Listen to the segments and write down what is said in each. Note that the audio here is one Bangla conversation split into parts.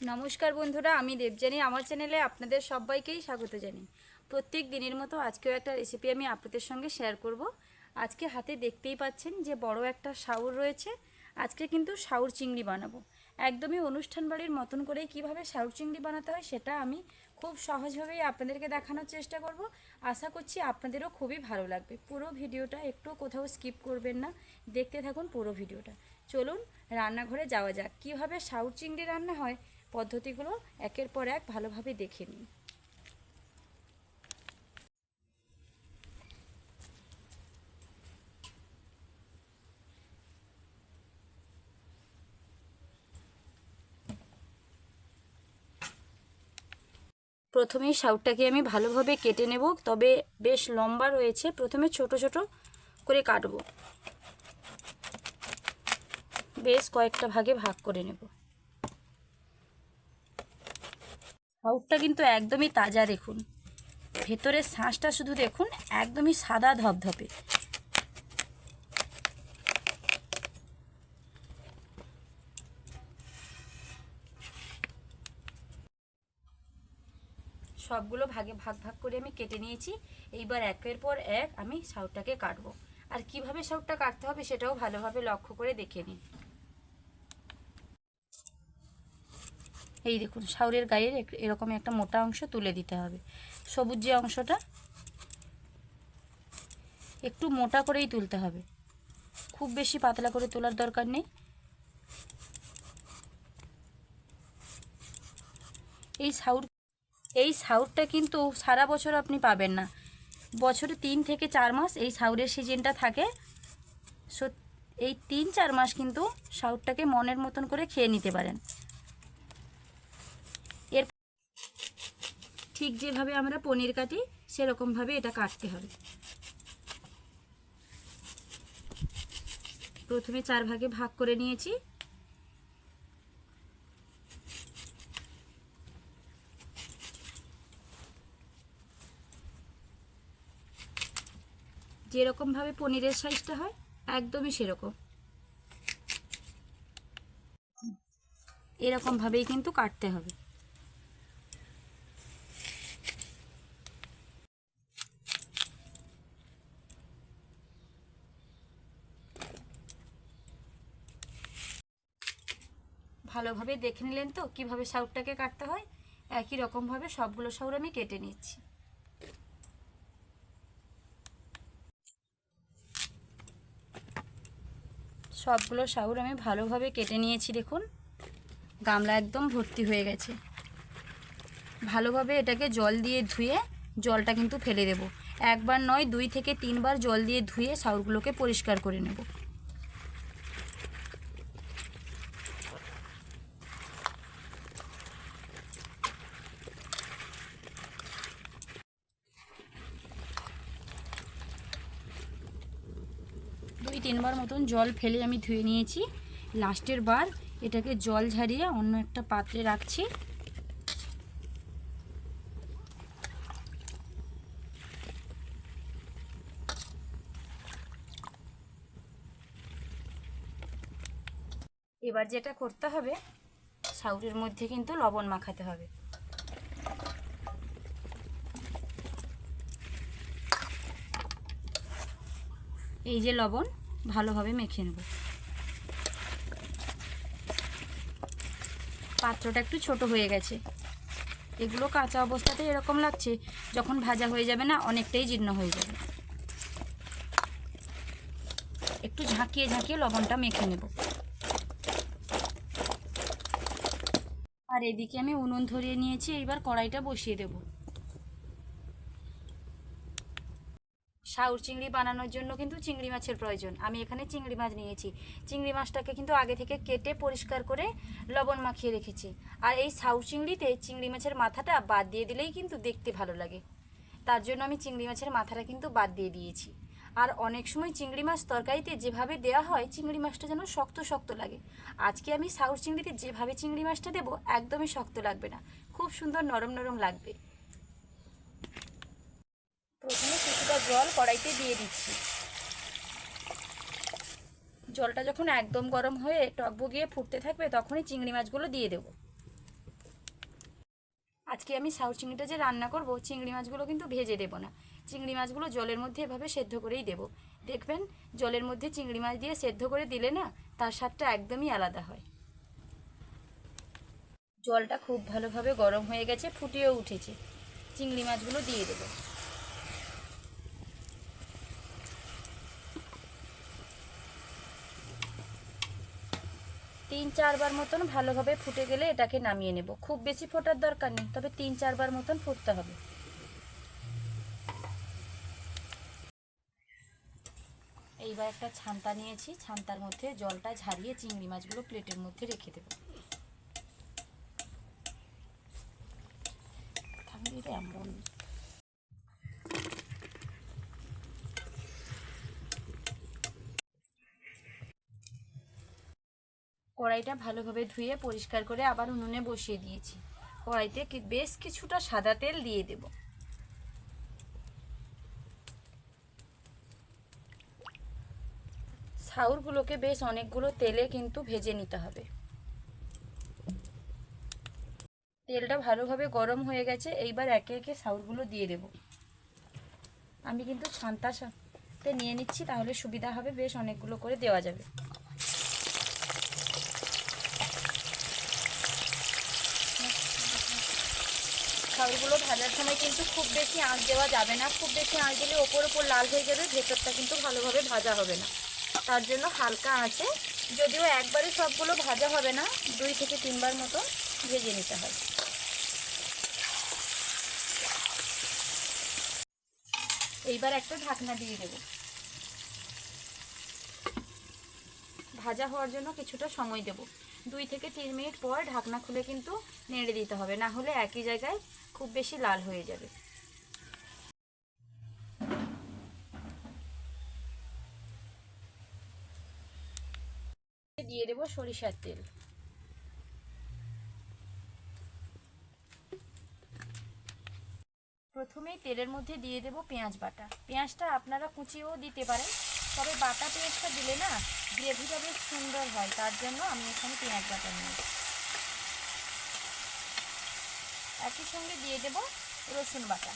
নমস্কার বন্ধুরা, আমি দেবযানী। আমার চ্যানেলে আপনাদের সবাইকেই স্বাগত জানাই। প্রত্যেক দিনের মতো আজকেও একটা রেসিপি আমি আপনাদের সঙ্গে শেয়ার করব। আজকে হাতে দেখতেই পাচ্ছেন যে বড় একটা শাউর রয়েছে। আজকে কিন্তু শাউর চিংড়ি বানাবো। একদমই অনুষ্ঠান বাড়ির মতন করেই কীভাবে শাউর চিংড়ি বানাতে হয় সেটা আমি খুব সহজভাবেই আপনাদেরকে দেখানোর চেষ্টা করব। আশা করছি আপনাদেরও খুবই ভালো লাগবে। পুরো ভিডিওটা একটু কোথাও স্কিপ করবেন না, দেখতে থাকুন পুরো ভিডিওটা। চলুন রান্নাঘরে যাওয়া যাক। কীভাবে শাউর চিংড়ি রান্না হয় পদ্ধতিগুলো একের পর এক ভালোভাবে দেখে নিন। প্রথমেই শাউটটাকে আমি ভালোভাবে কেটে নেব, তবে বেশ লম্বা রয়েছে। প্রথমে ছোট ছোট করে কাটবো, বেশ কয়েকটা ভাগে ভাগ করে নেব। শাউটটা কিন্তু একদমই তাজা, দেখুন ভেতরের শাঁসটা শুধু দেখুন, একদমই সাদা ধপধপে। সবগুলো ভাগে ভাগ ভাগ করে আমি কেটে নিয়েছি। এইবার একের পর এক আমি শাউটটাকে কাটবো। আর কিভাবে শাউটটা কাটতে হবে সেটাও ভালোভাবে লক্ষ্য করে দেখে নিন। এই দেখুন, শাউরের গায়ের এরকম একটা মোটা অংশ তুলে দিতে হবে। সবুজ যে অংশটা একটু মোটা করেই তুলতে হবে, খুব বেশি পাতলা করে তোলার দরকার নেই। এই শাউর এই শাউরটা কিন্তু সারা বছর আপনি পাবেন না, বছরে 3 থেকে 4 মাস এই শাউরের সিজনটা থাকে। এই 3-4 মাস কিন্তু শাউরটাকে মনের মতন করে খেয়ে নিতে পারেন। এর ঠিক যেভাবে আমরা পনির কাটি সেরকমভাবে এটা কাটতে হবে। প্রথমে 4 ভাগে ভাগ করে নিয়েছি। যেরকমভাবে পনিরের সাইজটা হয় একদমই সেরকম, এরকমভাবেই কিন্তু কাটতে হবে। ভালোভাবে দেখে নিলেন তো কিভাবে শাউটটাকে কাটতে হয়। একই রকমভাবে সবগুলো শাউর আমি কেটে নিচ্ছি। সবগুলো শাউর আমি ভালোভাবে কেটে নিয়েছি। দেখুন গামলা একদম ভর্তি হয়ে গেছে। ভালোভাবে এটাকে জল দিয়ে ধুয়ে জলটা কিন্তু ফেলে দেব। একবার নয়, 2 থেকে 3 বার জল দিয়ে ধুয়ে শাউরগুলোকে পরিষ্কার করে নেব। দুই তিনবার মতন জল ফেলে আমি ধুয়ে নিয়েছি। লাস্টের বার এটাকে জল ঝারিয়ে অন্য একটা পাত্রে রাখছি। এবার যেটা করতে হবে, শাউরের মধ্যে কিন্তু লবণ মাখাতে হবে। এই যে লবণ, ভালোভাবে মেখে নেব। পাত্রটা একটু ছোট হয়ে গেছে। এগুলো কাঁচা অবস্থাতে এরকম লাগছে, যখন ভাজা হয়ে যাবে না অনেকটাই জীর্ণ হয়ে যাবে। একটু ঝাঁকিয়ে ঝাঁকিয়ে লবণটা মেখে নেব। আর এদিকে আমি উনুন ধরিয়ে নিয়েছি, এইবার কড়াইটা বসিয়ে দেব। শাউর চিংড়ি বানানোর জন্য কিন্তু চিংড়ি মাছের প্রয়োজন। আমি এখানে চিংড়ি মাছ নিয়েছি। চিংড়ি মাছটাকে কিন্তু আগে থেকে কেটে পরিষ্কার করে লবণ মাখিয়ে রেখেছি। আর এই শাউর চিংড়িতে চিংড়ি মাছের মাথাটা বাদ দিয়ে দিলেই কিন্তু দেখতে ভালো লাগে। তার জন্য আমি চিংড়ি মাছের মাথাটা কিন্তু বাদ দিয়ে দিয়েছি। আর অনেক সময় চিংড়ি মাছ তরকারিতে যেভাবে দেওয়া হয় চিংড়ি মাছটা যেন শক্ত শক্ত লাগে। আজকে আমি শাউর চিংড়িতে যেভাবে চিংড়ি মাছটা দেবো একদমই শক্ত লাগবে না, খুব সুন্দর নরম নরম লাগবে। প্রথমে কিছুটা জল কড়াইতে দিয়ে দিচ্ছি। জলটা যখন একদম গরম হয়ে টকবগিয়ে ফুটতে থাকবে তখনই চিংড়ি মাছগুলো দিয়ে দেব। আজকে আমি সাউথ চিংড়িটা যে রান্না করব, চিংড়ি মাছগুলো কিন্তু ভেজে দেবো না। চিংড়ি মাছগুলো জলের মধ্যে এভাবে সেদ্ধ করেই দেবো। দেখবেন জলের মধ্যে চিংড়ি মাছ দিয়ে সেদ্ধ করে দিলে না, তার স্বাদটা একদমই আলাদা হয়। জলটা খুব ভালোভাবে গরম হয়ে গেছে, ফুটিয়েও উঠেছে। চিংড়ি মাছগুলো দিয়ে দেবো। 3-4 বার মতন ভালোভাবে ফুটে গেলে এটাকে নামিয়ে নেব। খুব বেশি ফোটার দরকার নেই, তবে 3-4 বার মতন ফুটতে হবে। এইবার একটা ছান্তা নিয়েছি, ছান্তার মধ্যে জলটা ঝারিয়ে চিংড়ি মাছগুলো প্লেটের মধ্যে রেখে দেবো। কড়াইটা ভালোভাবে ধুয়ে পরিষ্কার করে আবার উনুনে বসিয়ে দিয়েছি। কড়াইতে বেশ কিছুটা সাদা তেল দিয়ে দেব। সাউরগুলোকে বেশ অনেকগুলো তেলে কিন্তু ভেজে নিতে হবে। তেলটা ভালোভাবে গরম হয়ে গেছে, এইবার একে একে সাউরগুলো দিয়ে দেব। আমি কিন্তু ছান্তাতে নিয়ে নিচ্ছি, তাহলে সুবিধা হবে, বেশ অনেকগুলো করে দেওয়া যাবে। সাউরগুলো ভাজার সময় কিন্তু খুব বেশি আঁচ দেওয়া যাবে না। খুব বেশি আঁচ দিলে ওপর ওপর লাল হয়ে যাবে, ভেতরটা কিন্তু ভালোভাবে ভাজা হবে না। তার জন্য হালকা আঁচে, যদিও একবারে সবগুলো ভাজা হবে না, 2 থেকে 3 বার মতো ভেজে নিতে হয়। এইবার একটা ঢাকনা দিয়ে দেব। ভাজা হওয়ার জন্য কিছুটা সময় দেব। 2 থেকে 3 মিনিট পর ঢাকনা খুলে কিন্তু নেড়ে দিতে হবে, না হলে একই জায়গায় খুব বেশি লাল হয়ে যাবে। দিয়ে দেব সরিষার তেল। প্রথমেই তেলের মধ্যে দিয়ে দেব পেঁয়াজ বাটা। পেঁয়াজটা আপনারা কুচিয়েও দিতে পারেন, তবে বাটা পেঁয়াজটা দিলে না গ্রেভিটা বেশ সুন্দর হয়, তার জন্য আমি এখানে পেঁয়াজ বাটা নিয়েছি। একই সঙ্গে দিয়ে দেব রসুন বাটা।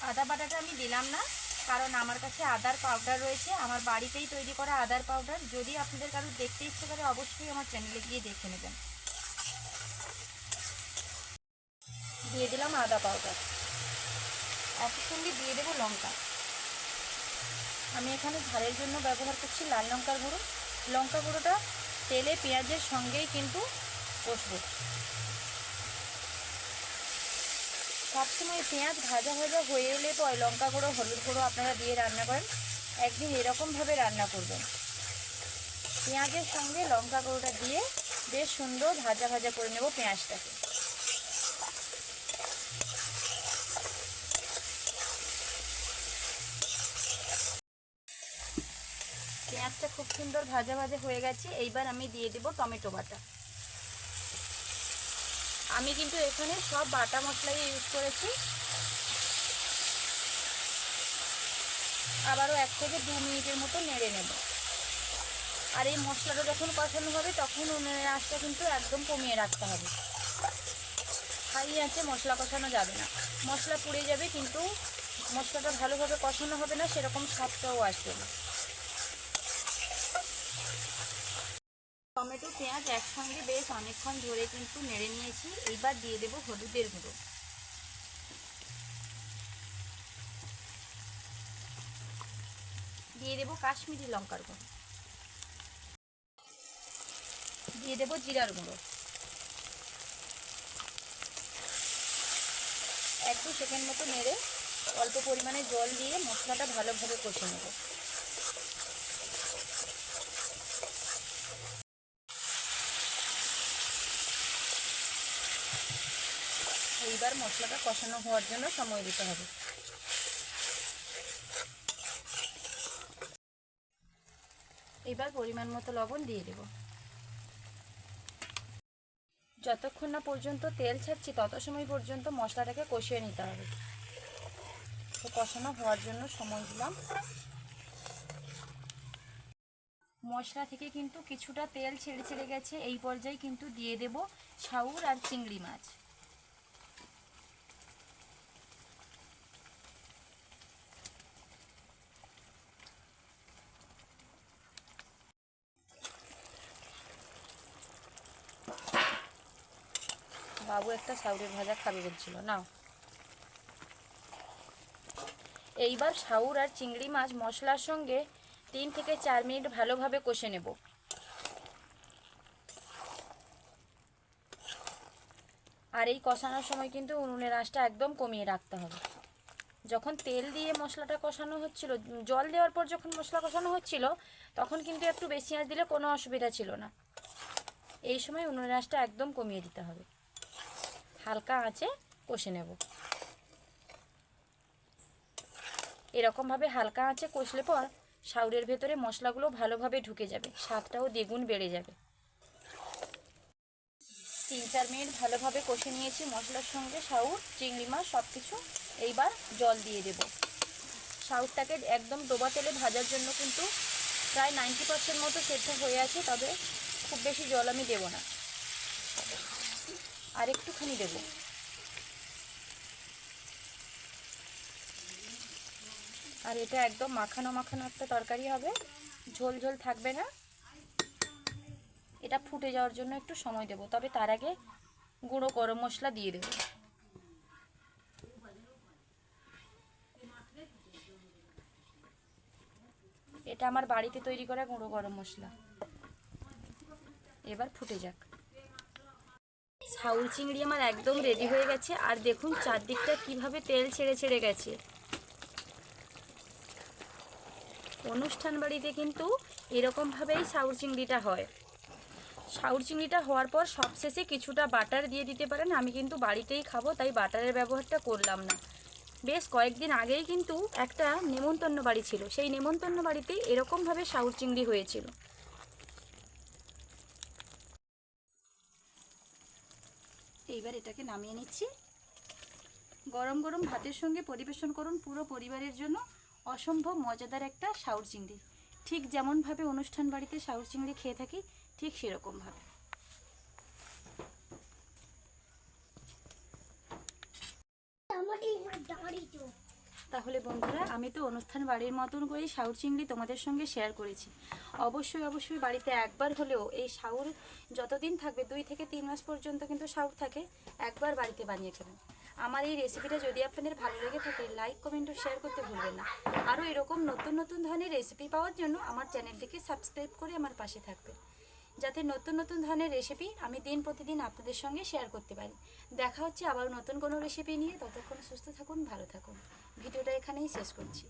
আদা বাটাটা আমি দিলাম না, কারণ আমার কাছে আদার পাউডার রয়েছে, আমার বাড়িতেই তৈরি করা আদার পাউডার। যদি আপনাদের কারো দেখতে ইচ্ছে করে অবশ্যই আমার চ্যানেলে গিয়ে দেখে নেবেন। দিয়ে দিলাম আদা পাউডার, একই সঙ্গে দিয়ে দেবো লঙ্কা। আমি এখানে ঝালের জন্য ব্যবহার করছি লাল লঙ্কার গুঁড়ো। লঙ্কা গুঁড়োটা তেলে পেঁয়াজের সঙ্গেই কিন্তু কষবো। সবসময় পেঁয়াজ ভাজা ভাজা হয়ে এলে পরে লঙ্কা গুঁড়ো হলুদ গুঁড়ো আপনারা দিয়ে রান্না করেন, একদিন এরকমভাবে রান্না করবেন। পেঁয়াজের সঙ্গে লঙ্কা গুঁড়োটা দিয়ে বেশ সুন্দর ভাজা ভাজা করে নেব পেঁয়াজটাকে। পেঁয়াজটা খুব সুন্দর ভাজা ভাজা হয়ে গেছে, এইবার আমি দিয়ে দেব টমেটো বাটা। আমি কিন্তু এখানে সব বাটা মশলাই ইউজ করেছি। আবারও 1 থেকে 2 মিনিটের মতো নেড়ে নেব। আর এই মশলাটা যখন কষানো হবে তখন উনুনের আঁচটা কিন্তু একদম কমিয়ে রাখতে হবে। হাই আঁচে মশলা কষানো যাবে না, মশলা পুড়ে যাবে, কিন্তু মশলাটা ভালোভাবে কষানো হবে না, সেরকম স্বাদটাও আসবে না। টমেটো পেঁয়াজ একসঙ্গে বেশ অনেকক্ষণ ধরে কিন্তু নেড়ে নিয়েছি। এইবার দিয়ে দেব হলুদের গুঁড়ো, দিয়ে দেব কাশ্মীরি লঙ্কার গুঁড়ো, দিয়ে দেব জিরার গুঁড়ো। 1-2 সেকেন্ড মতো নেড়ে অল্প পরিমাণে জল দিয়ে মশলাটা ভালোভাবে কষে নেব। এইবার মশলাটা কষানো হওয়ার জন্য সময় দিতে হবে। এবার পরিমাণ মতো লবণ দিয়ে দেব। যতক্ষণ না পর্যন্ত তেল ছাড়ছি তত সময় পর্যন্ত মশলাটাকে কষিয়ে নিতে হবে। তো কষানো হওয়ার জন্য সময় দিলাম। মশলা থেকে কিন্তু কিছুটা তেল ছেড়ে ছেড়ে গেছে। এই পর্যায়ে কিন্তু দিয়ে দেব শাউর আর চিংড়ি মাছ। বাবু একটা শাউরের ভাজা খাবে বলছিল, নাও। এইবার শাউর আর চিংড়ি মাছ মশলার সঙ্গে 3 থেকে 4 মিনিট ভালোভাবে কষে নেব। আর এই কষানোর সময় কিন্তু উনুনের আঁচটা একদম কমিয়ে রাখতে হবে। যখন তেল দিয়ে মশলাটা কষানো হচ্ছিল, জল দেওয়ার পর যখন মশলা কষানো হচ্ছিল, তখন কিন্তু একটু বেশি আঁচ দিলে কোনো অসুবিধা ছিল না। এই সময় উনুনের আঁচটা একদম কমিয়ে দিতে হবে, হালকা আঁচে কষে নেব। এরকমভাবে হালকা আঁচে কষলে পর শাউরের ভেতরে মশলাগুলো ভালোভাবে ঢুকে যাবে, স্বাদটাও দ্বিগুণ বেড়ে যাবে। 3-4 মিনিট ভালোভাবে কষে নিয়েছি মশলার সঙ্গে শাউর, চিংড়ি মাছ সব কিছু। এইবার জল দিয়ে দেব। শাউরটাকে একদম ডোবা তেলে ভাজার জন্য কিন্তু প্রায় 90% মতো সেদ্ধ হয়ে আছে, তবে খুব বেশি জল আমি দেব না, আর একটুখানি দেব। আর এটা একদম মাখানো মাখানো একটা তরকারি হবে, ঝোল ঝোল থাকবে না। এটা ফুটে যাওয়ার জন্য একটু সময় দেব, তবে তার আগে গুঁড়ো গরম মশলা দিয়ে দেব। এটা আমার বাড়িতে তৈরি করা গুঁড়ো গরম মশলা। এবার ফুটে যাক। শাউল চিংড়ি আমার একদম রেডি হয়ে গেছে। আর দেখুন চারদিকটা কিভাবে তেল ছেড়ে ছেড়ে গেছে। অনুষ্ঠান বাড়িতে কিন্তু এরকমভাবেই শাউল চিংড়িটা হয়। শাউল চিংড়িটা হওয়ার পর সবশেষে কিছুটা বাটার দিয়ে দিতে পারেন। আমি কিন্তু বাড়িতেই খাবো, তাই বাটারের ব্যবহারটা করলাম না। বেশ কয়েকদিন আগেই কিন্তু একটা নেমন্তন্ন বাড়ি ছিল, সেই নেমন্তন্ন বাড়িতে এরকমভাবে শাউল চিংড়ি হয়েছিল। এইবার এটাকে নামিয়ে নিচ্ছি। গরম গরম ভাতের সঙ্গে পরিবেশন করুন পুরো পরিবারের জন্য অসম্ভব মজাদার একটা শাউল চিংড়ি। ঠিক যেমনভাবে অনুষ্ঠান বাড়িতে শাউল চিংড়ি খেয়ে থাকি, ঠিক সেরকমভাবে। তাহলে বন্ধুরা, আমি তো অনুষ্ঠান বাড়ির মতন করেই শাউল চিংড়ি তোমাদের সঙ্গে শেয়ার করেছি। অবশ্যই অবশ্যই বাড়িতে একবার হলেও এই শাউল, যতদিন থাকবে 2 থেকে 3 মাস পর্যন্ত কিন্তু শাউল থাকে, একবার বাড়িতে বানিয়ে খাবেন। আমার এই রেসিপিটা যদি আপনাদের ভালো লেগে থাকে, লাইক কমেন্ট ও শেয়ার করতে ভুলবেন না। আরও এরকম নতুন নতুন ধরনের রেসিপি পাওয়ার জন্য আমার চ্যানেলটিকে সাবস্ক্রাইব করে আমার পাশে থাকবেন, যাতে নতুন নতুন ধরনের রেসিপি আমি দিন প্রতিদিন আপনাদের সঙ্গে শেয়ার করতে পারি। দেখা হচ্ছে আবার নতুন কোনো রেসিপি নিয়ে। ততক্ষণ সুস্থ থাকুন, ভালো থাকুন। ভিডিওটা এখানেই শেষ করছি।